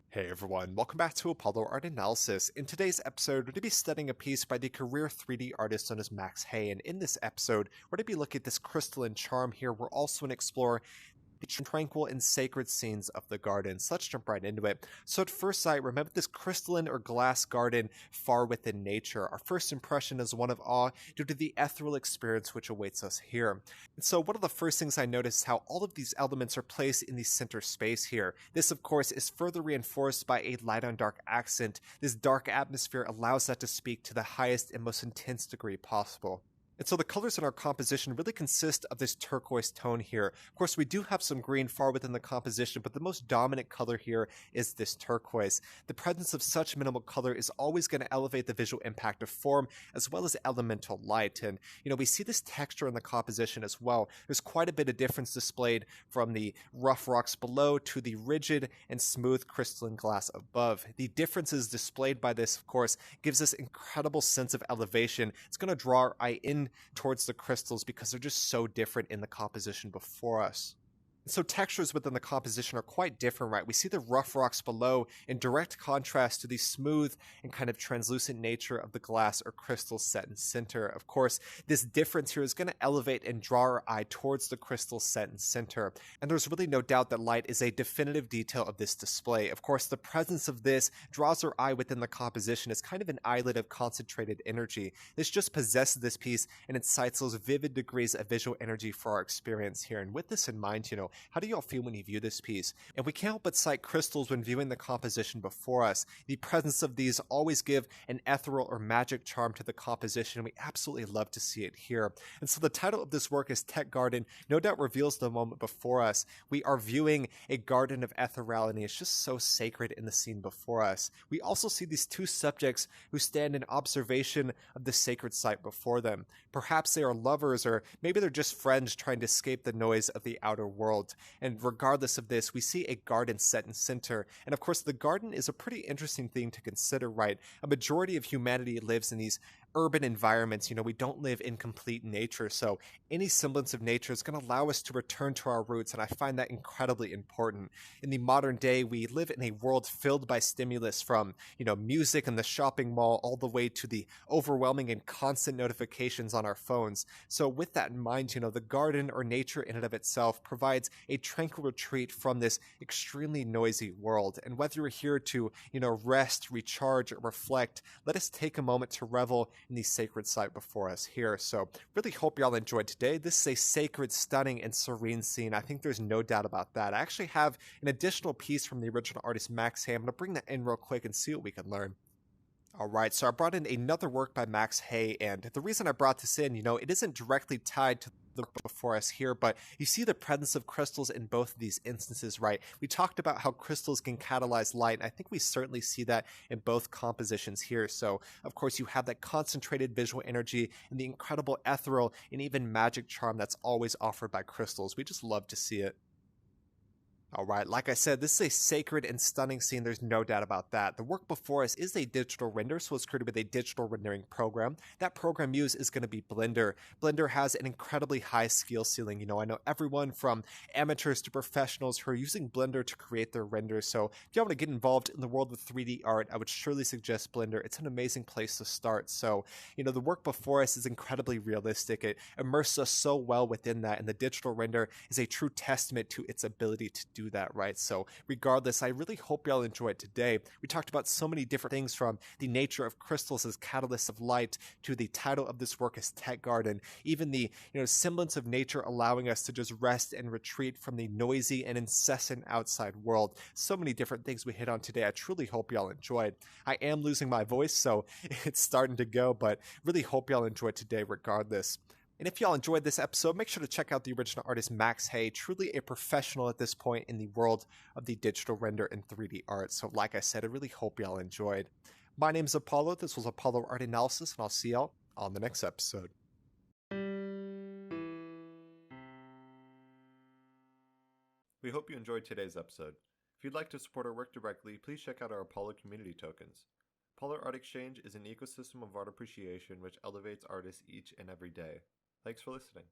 Hey everyone, welcome back to Apollo Art Analysis. In today's episode, we're going to be studying a piece by the career 3D artist known as Max Hay, and in this episode, we're going to be looking at this crystalline charm here. We're also going to explore the tranquil and sacred scenes of the garden. So let's jump right into it. So at first sight, remember this crystalline or glass garden far within nature. Our first impression is one of awe due to the ethereal experience which awaits us here. And so one of the first things I noticed is how all of these elements are placed in the center space here. This, of course, is further reinforced by a light on dark accent. This dark atmosphere allows that to speak to the highest and most intense degree possible. And so the colors in our composition really consist of this turquoise tone here. Of course, we do have some green far within the composition, but the most dominant color here is this turquoise. The presence of such minimal color is always going to elevate the visual impact of form as well as elemental light. And, we see this texture in the composition as well. There's quite a bit of difference displayed from the rough rocks below to the rigid and smooth crystalline glass above. The differences displayed by this, of course, gives us incredible sense of elevation. It's going to draw our eye in towards the crystals because they're just so different in the composition before us. So textures within the composition are quite different, right? We see the rough rocks below in direct contrast to the smooth and kind of translucent nature of the glass or crystals set in center. Of course, this difference here is going to elevate and draw our eye towards the crystals set in center. And there's really no doubt that light is a definitive detail of this display. Of course, the presence of this draws our eye within the composition as kind of an islet of concentrated energy. This just possesses this piece and incites those vivid degrees of visual energy for our experience here. And with this in mind, how do y'all feel when you view this piece? And we can't help but cite crystals when viewing the composition before us. The presence of these always give an ethereal or magic charm to the composition, and we absolutely love to see it here. And so the title of this work is Tech Garden, no doubt reveals the moment before us. We are viewing a garden of ethereality. It's just so sacred in the scene before us. We also see these two subjects who stand in observation of the sacred site before them. Perhaps they are lovers, or maybe they're just friends trying to escape the noise of the outer world. And regardless of this, we see a garden set in center. And of course, the garden is a pretty interesting thing to consider, right? A majority of humanity lives in these urban environments. We don't live in complete nature. So any semblance of nature is going to allow us to return to our roots. And I find that incredibly important. In the modern day, we live in a world filled by stimulus from, music and the shopping mall all the way to the overwhelming and constant notifications on our phones. So with that in mind, the garden or nature in and of itself provides a tranquil retreat from this extremely noisy world. And whether you're here to, rest, recharge, or reflect, let us take a moment to revel in the sacred site before us here. So really hope y'all enjoyed today. This is a sacred, stunning, and serene scene. I think there's no doubt about that. I actually have an additional piece from the original artist Max Hay. I'm going to bring that in real quick and see what we can learn. All right, so I brought in another work by Max Hay, and the reason I brought this in, it isn't directly tied to the work before us here, but you see the presence of crystals in both of these instances, right? We talked about how crystals can catalyze light, and I think we certainly see that in both compositions here. So, of course, you have that concentrated visual energy and the incredible ethereal and even magic charm that's always offered by crystals. We just love to see it. All right, like I said, this is a sacred and stunning scene. There's no doubt about that. The work before us is a digital render, so it's created with a digital rendering program. That program used is going to be Blender. Blender has an incredibly high skill ceiling. I know everyone from amateurs to professionals who are using Blender to create their renders. So if you want to get involved in the world of 3D art, I would surely suggest Blender. It's an amazing place to start. So, the work before us is incredibly realistic. It immerses us so well within that, and the digital render is a true testament to its ability to do that, right? So regardless, I really hope y'all enjoyed today. We talked about so many different things, from the nature of crystals as catalysts of light to the title of this work as Tech Garden, even the semblance of nature allowing us to just rest and retreat from the noisy and incessant outside world. So many different things we hit on today. I truly hope y'all enjoyed. I am losing my voice, so it's starting to go, but really hope y'all enjoyed today regardless. And if y'all enjoyed this episode, make sure to check out the original artist Max Hay, truly a professional at this point in the world of the digital render and 3D art. So like I said, I really hope y'all enjoyed. My name is Apollo. This was Apollo Art Analysis, and I'll see y'all on the next episode. We hope you enjoyed today's episode. If you'd like to support our work directly, please check out our Apollo community tokens. Apollo Art Exchange is an ecosystem of art appreciation which elevates artists each and every day. Thanks for listening.